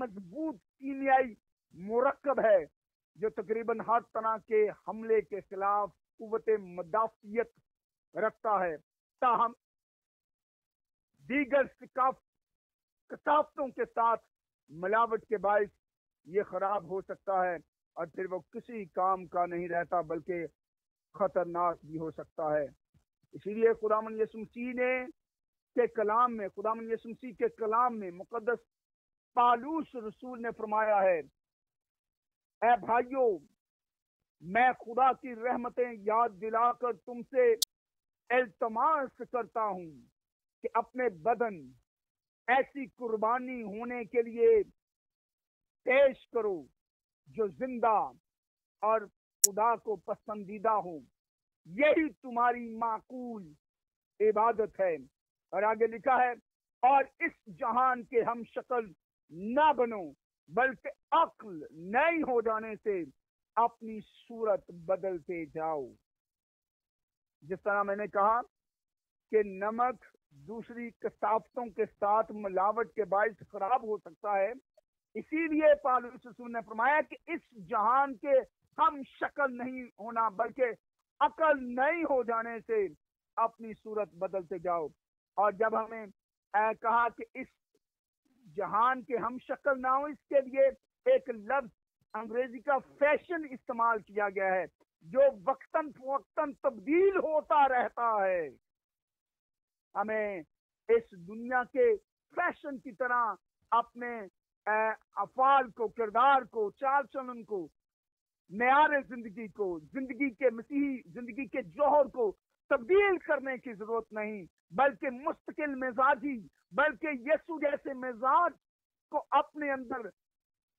मजबूत कीमियाई मुरक्कब है जो तकरीबन हर तरह के हमले के खिलाफ कुव्वत मदाफियत रखता है, ताहम दीगर कसाफ्तों के साथ मिलावट के बायस ये खराब हो सकता है और फिर वो किसी काम का नहीं रहता बल्कि खतरनाक भी हो सकता है। इसीलिए खुदावंद यीशु मसीह के कलाम में मुकद्दस पालूस रसूल ने फरमाया है, ऐ भाइयों, मैं खुदा की रहमतें याद दिलाकर तुमसे इल्तमास करता हूं कि अपने बदन ऐसी कुर्बानी होने के लिए पेश करो जो जिंदा और खुदा को पसंदीदा हो, यही तुम्हारी माकूल इबादत है। और आगे लिखा है, और इस जहान के हम शक्ल ना बनो बल्कि अक्ल नई हो जाने से अपनी सूरत बदलते जाओ। जिस तरह मैंने कहा कि नमक दूसरी कसाफ्तों के साथ मिलावट के बायस खराब हो सकता है, इसीलिए पालूस रसूल ने फरमाया कि इस जहान के हम शक्ल नहीं होना बल्कि अकल नई हो जाने से अपनी सूरत बदलते जाओ। और जब हमें कहा कि इस जहान के हम शक्ल ना हो, इसके लिए एक लफ्ज अंग्रेजी का फैशन इस्तेमाल किया गया है जो वक्तन फवक्तन तब्दील होता रहता है। हमें इस दुनिया के फैशन की तरह अपने अफाल को, किरदार को, चाल चलन को, मेयार जिंदगी को, जिंदगी के मसीही जिंदगी के जौहर को तब्दील करने की जरूरत नहीं, बल्कि मुस्तकिल मिजाजी, बल्कि यीशु जैसे मिजाज को अपने अंदर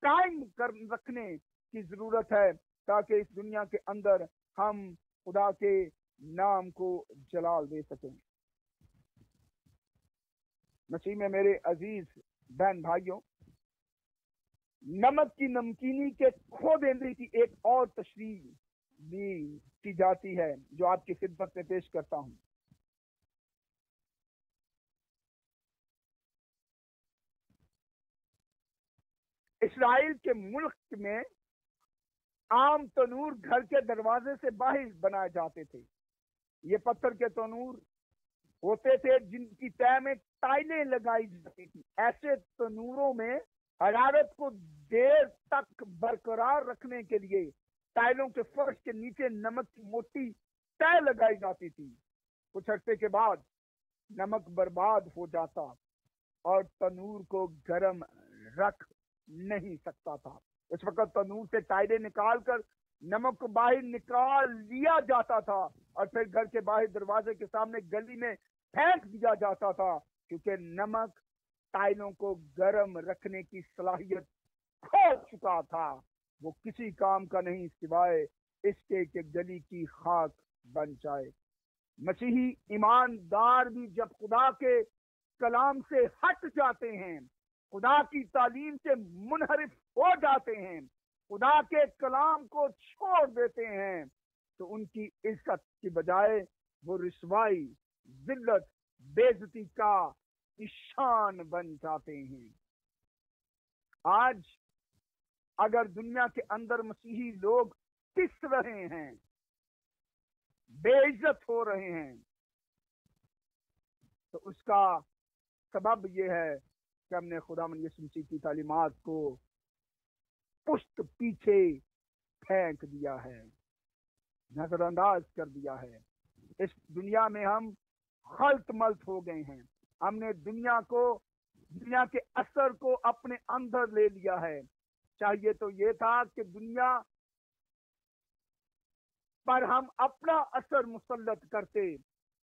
कायम कर रखने की जरूरत है ताकि इस दुनिया के अंदर हम खुदा के नाम को जलाल दे सकें। मसीह में मेरे अजीज बहन भाइयों, नमक की नमकीनी के खो देने की एक और तशरीह भी की जाती है जो आपकी खिदमत में पेश करता हूं। इस्राइल के मुल्क में आम तनूर घर के दरवाजे से बाहर बनाए जाते थे। ये पत्थर के तनूर होते थे जिनकी तय में टाइलें लगाई जाती थी। ऐसे तनूरों में हरारत को देर तक बरकरार रखने के लिए टाइलों के फर्श के नीचे नमक की मोटी तय लगाई जाती थी। कुछ अरसे के बाद नमक बर्बाद हो जाता और तनूर को गर्म रख नहीं सकता था। इस वक्त तनूर से टाइलें निकालकर नमक को बाहर निकाल लिया जाता था और फिर घर के बाहर दरवाजे के सामने गली में फेंक दिया जाता था, क्योंकि नमक टाइलों को गर्म रखने की सलाहियत खो चुका था। वो किसी काम का नहीं सिवाय इसके कि गली की खाक बन जाए। मसीही ईमानदार भी जब खुदा के कलाम से हट जाते हैं, खुदा की तालीम से मुनहरिफ हो जाते हैं, खुदा के कलाम को छोड़ देते हैं, तो उनकी इज्जत की बजाय वो रिसवाई, जिल्लत, बेइज्जती का निशान बन जाते हैं। आज अगर दुनिया के अंदर मसीही लोग पिस रहे हैं, बेइज्जत हो रहे हैं, तो उसका सबब यह है कि हमने खुदावंद यीशु मसीह की तालीमात को पुष्ट पीछे फेंक दिया है, नजरअंदाज कर दिया है। इस दुनिया में हम खल्त मल्त हो गए हैं। हमने दुनिया के असर को अपने अंदर ले लिया है। चाहिए तो ये था कि दुनिया पर हम अपना असर मुसल्लत करते,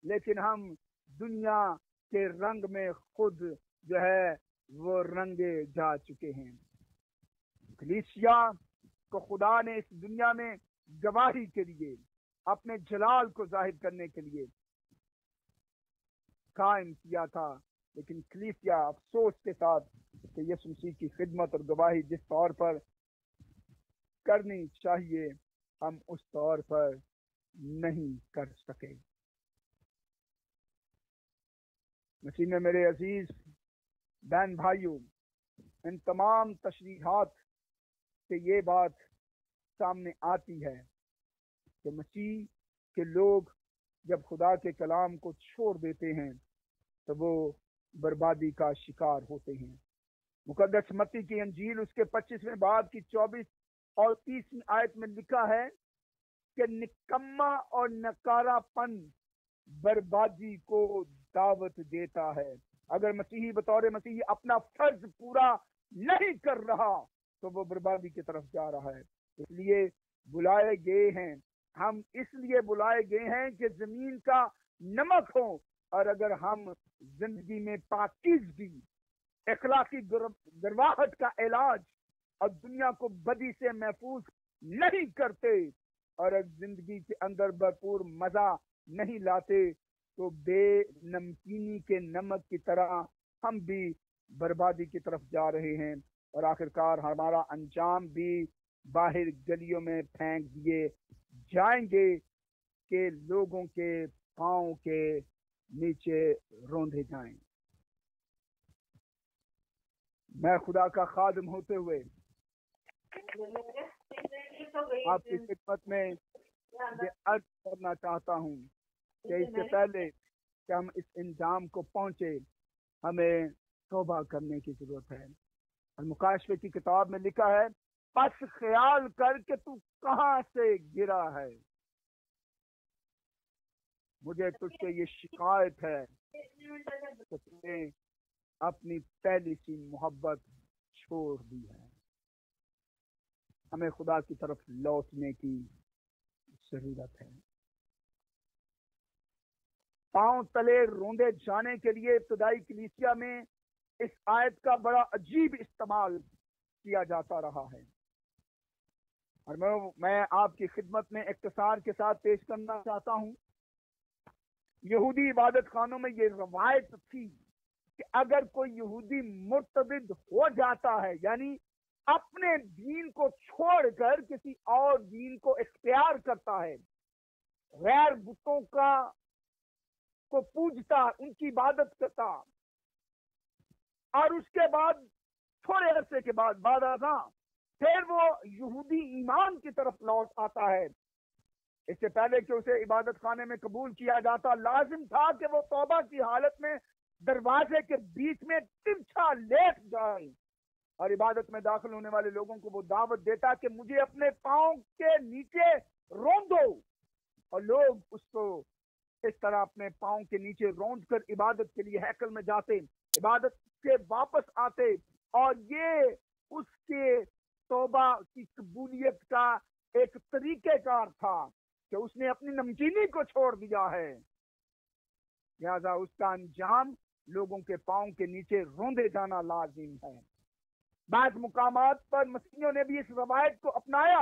लेकिन हम दुनिया के रंग में खुद जो है वो रंगे जा चुके हैं। कलीसिया को खुदा ने इस दुनिया में गवाही के लिए, अपने जलाल को जाहिर करने के लिए कायम किया था, लेकिन कलीसिया अफसोस के साथ कि यीशु मसीह की खिदमत और गवाही जिस तौर पर करनी चाहिए हम उस तौर पर नहीं कर सके। मसीह में मेरे अजीज बहन भाइयों, ان تمام تشریحات سے یہ بات سامنے آتی ہے کہ مسیح کے لوگ جب خدا کے کلام کو چھوڑ دیتے ہیں تو وہ بربادی کا شکار ہوتے ہیں۔ مقدس متی کی انجیل اس کے 25ویں باب کی 24 اور 30 آیت میں لکھا ہے کہ نکما اور نکارا پن بربادی کو دعوت دیتا ہے۔ اگر مسیحی بطور مسیحی اپنا فرض پورا نہیں کر رہا تو وہ بربادی کی طرف جا رہا ہے۔ اس لیے بلائے گئے ہیں، ہم اس لیے بلائے گئے ہیں کہ زمین کا نمک ہو، اور اگر ہم زندگی میں پاکیزگی، اخلاقی گرواہٹ کا علاج اور دنیا کو بدی سے محفوظ نہیں کرتے اور زندگی کے اندر بھرپور مزہ نہیں لاتے تو بے نمکینی کے نمک کی طرح ہم بھی بربادی کی طرف جا رہے ہیں، اور آخرکار ہمارا انجام بھی باہر گلیوں میں پھینک دیے جائیں گے کہ لوگوں کے پاؤں کے نیچے روندے جائیں۔ میں خدا کا خادم ہوتے ہوئے آپ کی خدمت میں یہ عرض کرنا چاہتا ہوں کہ اس سے پہلے کہ ہم اس انجام کو پہنچے ہمیں توبہ کرنے کی ضرورت ہے۔ اور مکاشفے کی کتاب میں لکھا ہے، پس خیال کر کہ تو کہاں سے گرا ہے، مجھے تجھ سے یہ شکایت ہے کہ تم نے اپنی پہلی سی محبت چھوڑ دی ہے۔ ہمیں خدا کی طرف لوٹنے کی ضرورت ہے۔ پاؤں تلے روندے جانے کے لیے ابتدائی کلیسیا میں اس آیت کا بڑا عجیب استعمال کیا جاتا رہا ہے، اور میں آپ کی خدمت میں اختصار کے ساتھ پیش کرنا چاہتا ہوں۔ یہودی عبادت خانوں میں یہ روایت تھی کہ اگر کوئی یہودی مرتد ہو جاتا ہے، یعنی اپنے دین کو چھوڑ کر کسی اور دین کو اختیار کرتا ہے، غیر بتوں کو پوجتا، ان کی عبادت کرتا، اور اس کے بعد تھوڑے عرصے کے بعد ازاں پھر وہ یہودی ایمان کی طرف لوٹ آتا ہے، اس سے پہلے کہ اسے عبادت خانے میں قبول کیا جاتا، لازم تھا کہ وہ توبہ کی حالت میں دروازے کے بیچ میں ترچھا لیٹ جائے، اور عبادت میں داخل ہونے والے لوگوں کو وہ دعوت دیتا کہ مجھے اپنے پاؤں کے نیچے روندو، اور لوگ اس کو اس طرح اپنے پاؤں کے نیچے روند کر عبادت کے لیے ہیکل میں جاتے، عبادت سے واپس آتے، اور یہ اس کے توبہ کی قبولیت کا ایک طریقہ کار تھا کہ اس نے اپنی نمکینی کو چھوڑ دیا ہے، لہذا اس کا انجام لوگوں کے پاؤں کے نیچے روندے جانا لازم ہے۔ بعض مقامات پر مسیحیوں نے بھی اس روایت کو اپنایا،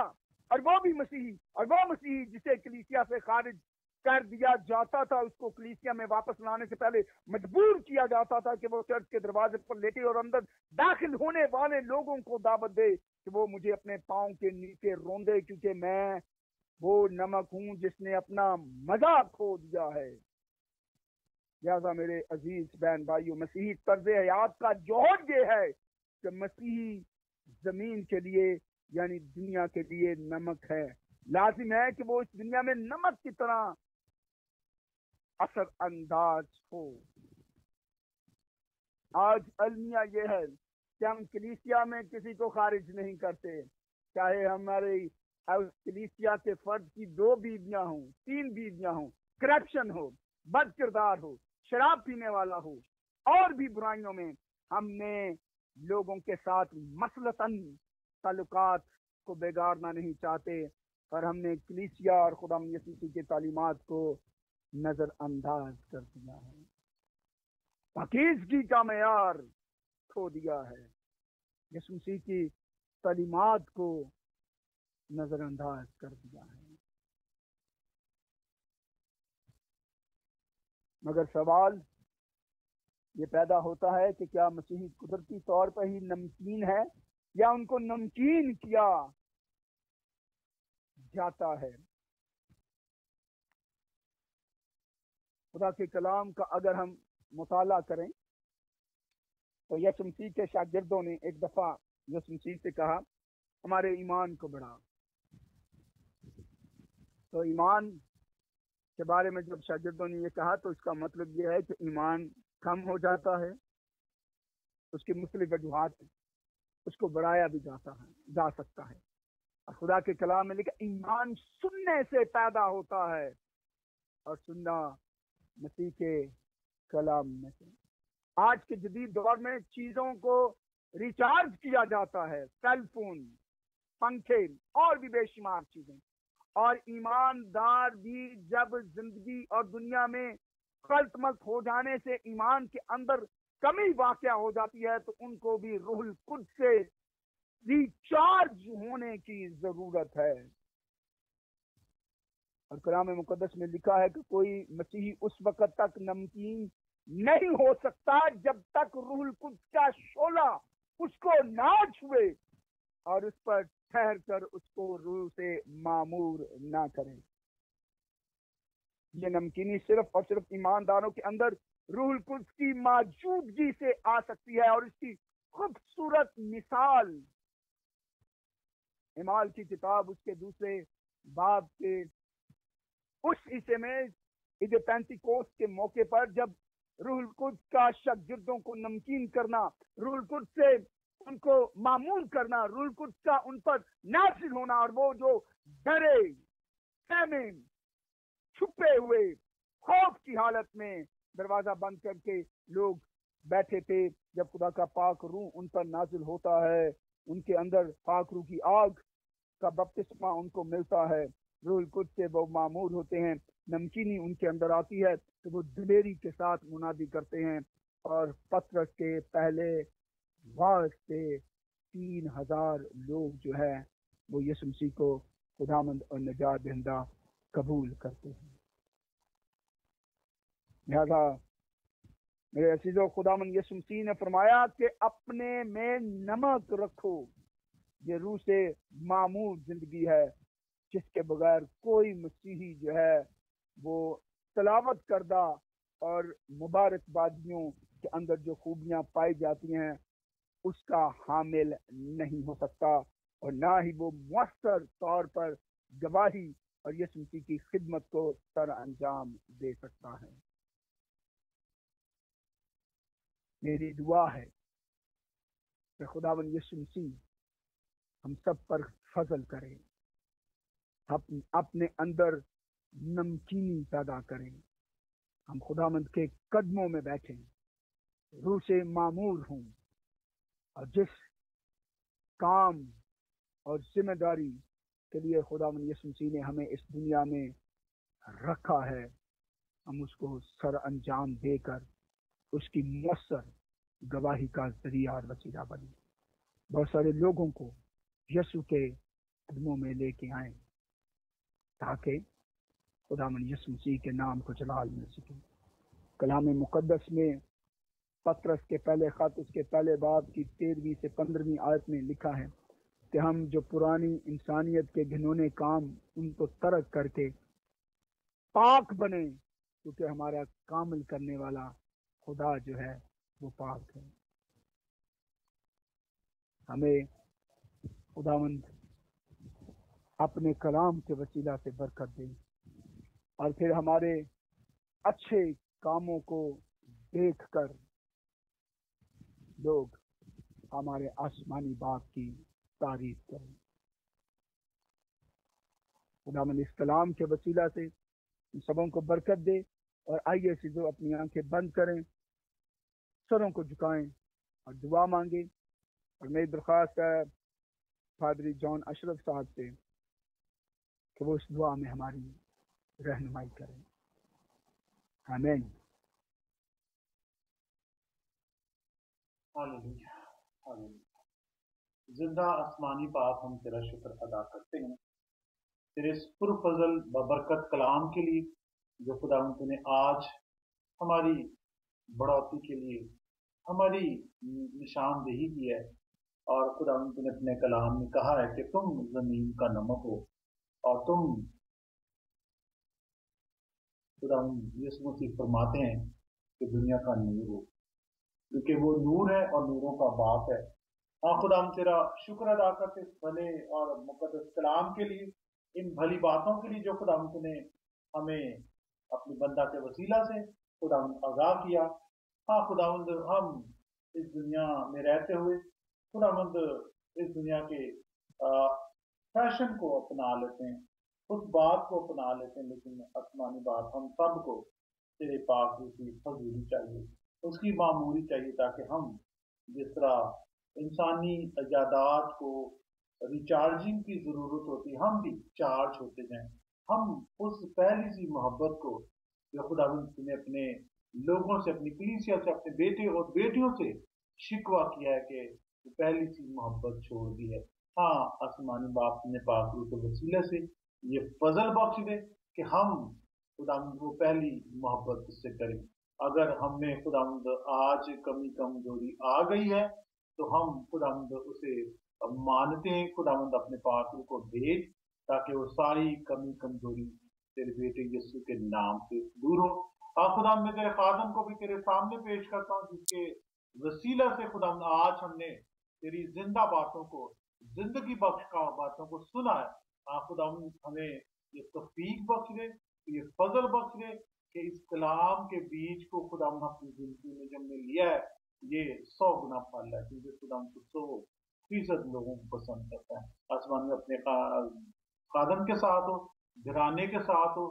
اور وہ مسیحی جسے کلیسیا سے خارج کر دیا جاتا تھا، اس کو کلیسیا میں واپس لانے سے پہلے مجبور کیا جاتا تھا کہ وہ چرچ کے دروازے پر لیٹے اور اندر داخل ہونے والے لوگوں کو دعوت دے کہ وہ مجھے اپنے پاؤں کے نیچے روندے، کیونکہ میں وہ نمک ہوں جس نے اپنا مزہ کھو دیا ہے۔ لہذا میرے عزیز بہن بھائیوں، مسیحی طرز حیات کا جوہر یہ ہے کہ مسیحی زمین کے لیے یعنی دنیا کے لیے نمک ہے، لازم ہے کہ وہ اس دنیا میں نمک کی طرح اثر انداز ہو۔ آج المیہ یہ ہے کہ ہم کلیسیا میں کسی کو خارج نہیں کرتے، چاہے ہمارے کلیسیا کے فرد کی 2 بیویاں ہوں، 3 بیویاں ہوں، کرپشن ہو، بد کردار ہو، شراب پینے والا ہو، اور بھی برائیوں میں ہم نے لوگوں کے ساتھ مثلثاً تعلقات کو بگاڑنا نہیں چاہتے، اور ہم نے کلیسیا اور خدا یسوع کی تعلیمات کو نظر انداز کر دیا ہے، پاکیزگی کا معیار کھو دیا ہے، یسوع مسیح کی تعلیمات کو نظر انداز کر دیا ہے۔ مگر سوال یہ پیدا ہوتا ہے کہ کیا مسیحی قدرتی طور پر ہی نمکین ہے یا ان کو نمکین کیا جاتا ہے؟ خدا کے کلام کا اگر ہم مطالعہ کریں تو यसु मसीह के शागिर्दों ने एक दफा यसु मसीह से कहा हमारे ईमान को बढ़ा। तो ईमान के बारे में जब शागिर्दों ने ये कहा तो इसका मतलब ये है कि ईमान कम हो जाता है, उसकी मुख्तलिफ वजूहात हैं, उसको बढ़ाया भी जा सकता है। और खुदा के कलाम में लिखा ईमान सुनने से पैदा होता है और सुनना मसीह के कलाम में से। आज के जदीद दौर में चीजों को रिचार्ज किया जाता है, सेल फोन, पंखे और भी बेशुमार चीजें। और ईमानदार भी जब जिंदगी और दुनिया में गलतमल्त हो जाने से ईमान के अंदर कमी वाक़या हो जाती है तो उनको भी रूहुल कुद्स से रिचार्ज होने की जरूरत है। और कलाम मुकद्दस में लिखा है कि कोई मसीही उस वक्त तक नमकीन नहीं हो सकता जब तक रूहुल कुद्स का शोला उसको ना छुए और उस पर ठहर कर उसको रूह से मामूर ना करे। ये नमकीनी सिर्फ और सिर्फ ईमानदारों के अंदर रूहुल कुद्स की मौजूदगी से आ सकती है। और इसकी खूबसूरत मिसाल इमाल की किताब उसके दूसरे बाब के उस हिस्से में ईद पेंतिकोस्त के मौके पर जब रूहुल कुद्स का शागिर्दों को नमकीन करना, रूहुल कुद्स से उनको मामूल करना, रूहुल कुद्स का उन पर नाज़िल होना, और वो जो डरे सहमे छुपे हुए खौफ की हालत में दरवाजा बंद करके लोग बैठे थे, जब खुदा का पाक रूह उन पर नाज़िल होता है, उनके अंदर पाक रूह की आग का बपतिस्मा उनको मिलता है, रूहुल कुद्स से वो मामूर होते हैं, नमकीनी उनके अंदर आती है तो वो दिलेरी के साथ मुनादी करते हैं। और पतरस के पहले वाज से 3000 लोग जो है वो यीशु मसीह को खुदामंद और निजात दहिंदा कबूल करते हैं। लिहाजा मेरे अजीजों, खुदामंद यीशु मसीह ने फरमाया कि अपने में नमक रखो, ये रूह से मामूर जिंदगी है जिसके बगैर कोई मसीही जो है वो तलावत करदा और मुबारकबादियों के अंदर जो खूबियां पाई जाती हैं उसका हामिल नहीं हो सकता, और ना ही वो मुअस्सर तौर पर गवाही और यीशु मसीह की खिदमत को सर अंजाम दे सकता है। मेरी दुआ है कि खुदावंद यीशु मसीह हम सब पर फजल करे, अपने अंदर नमकीनी पैदा करें, हम खुदावंद के कदमों में बैठें, रूह से मामूर हों, और जिस काम और जिम्मेदारी के लिए खुदावंद यीशु मसीह ने हमें इस दुनिया में रखा है हम उसको सर अंजाम देकर उसकी मुअस्सर गवाही का जरिया और वसीला बने। बहुत सारे लोगों को यीशु के कदमों में लेके आए ताकि खुदावंद यीशु मसीह के नाम को जलाल मिल सके। कलाम मुकद्दस में पतरस के पहले खत उसके पहले बाब की 13वीं से 15वीं आयत में लिखा है कि हम जो पुरानी इंसानियत के घिनौने काम उनको तर्क करके पाक बने, क्योंकि हमारा कामिल करने वाला खुदा जो है वो पाक है। हमें खुदावंद अपने कलाम के वसीला से बरकत दे और फिर हमारे अच्छे कामों को देखकर लोग हमारे आसमानी बाप की तारीफ करें। खुदावंद इस कलाम के वसीला से इन सबों को बरकत दे। और आइए सीधो अपनी आंखें बंद करें, सरों को झुकाएं और दुआ मांगे। और मेरी दरख्वास्त है पादरी जॉन अशरफ साहब से कि वो इस दुआ में हमारी रहनुमाई करें। आमीन। Hallelujah, hallelujah. जिंदा आसमानी बाप, हम तेरा शुक्र अदा करते हैं तेरे इस पुरफजल बबरकत कलाम के लिए जो खुदावंद तूने आज हमारी बढ़ोतरी के लिए हमारी निशानदेही की है। और खुदावंद तूने अपने कलाम में कहा है कि तुम जमीन का नमक हो और तुम खुदावंद यीशु मसीह फरमाते हैं कि दुनिया का नूर हो। क्योंकि वो नूर है और नूरों का बाप है। हाँ खुदा, हम तेरा शुक्र अदा करते इस भले और मुकद्दस कलाम के लिए, इन भली बातों के लिए जो खुदा तूने हमें अपनी बंदा के वसीला से खुदा आगाह किया। हाँ खुदावंद, हम इस दुनिया में रहते हुए खुदावंद इस दुनिया के फैशन को अपना लेते हैं, उस बात को अपना लेते हैं, लेकिन आसमानी बात हम सबको तेरे पास उसकी फजूली चाहिए, उसकी मामूली चाहिए, ताकि हम जिस तरह इंसानी इजादात को रिचार्जिंग की जरूरत होती है, हम भी चार्ज होते जाएं। हम उस पहली सी मोहब्बत को जो खुदावंद ने अपने लोगों से, अपनी कलीसिया से, अपने बेटे और बेटियों से शिकवा किया है कि वो पहली सी मोहब्बत छोड़ दी है। हाँ आसमानी बाप ने पाक रूह के वसीले से ये फजल बख्श दे कि हम खुदावंद वो पहली मोहब्बत उससे करें। अगर हमें खुदावंद आज कमी कमजोरी आ गई है तो हम खुदावंद उसे मानते हैं, खुदावंद अपने पाक रूह को भेज ताकि वो सारी कमी कमजोरी तेरे बेटे यीशु के नाम से दूर हो। खुदा मैं तेरे खादम को भी तेरे सामने पेश करता हूँ, जिसके वसीला से खुदा आज हमने तेरी जिंदा बातों को, जिंदगी बख्श का बातों को सुना है। खुदा हमें ये तौफीक बख्श दे, ये फजल बख्श दे कि इस कलाम के बीज को खुदा अपनी जिंदगी में जो हमने लिया है ये 100 गुना फल है, क्योंकि खुदा 100% लोगों को पसंद करता है। आसमान में अपने खादम के साथ हो, घराने के साथ हो,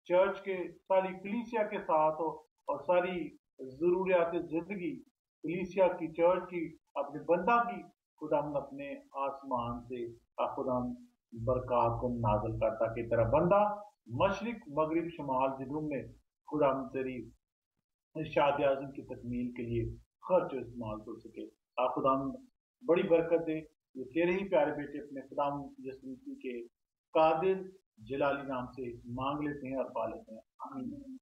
चर्च के सारी कलीसिया के साथ हो, और सारी जरूरियात जिंदगी कलीसिया की, चर्च की, अपने बंदा की खुदा अपने आसमान से खुदा बरकत को नाज़िल करता कि तेरा बंदा मशरिक मगरिब शमाल जुनूब में खुदा तेरी शादी आज़म की तकमील के लिए खर्च इस्तेमाल कर सके। खुदा बड़ी बरकत दे। ये तेरे ही प्यारे बेटे अपने खुदा यीशु के कादिर जलाली नाम से मांग लेते हैं और पा लेते हैं, आमीन।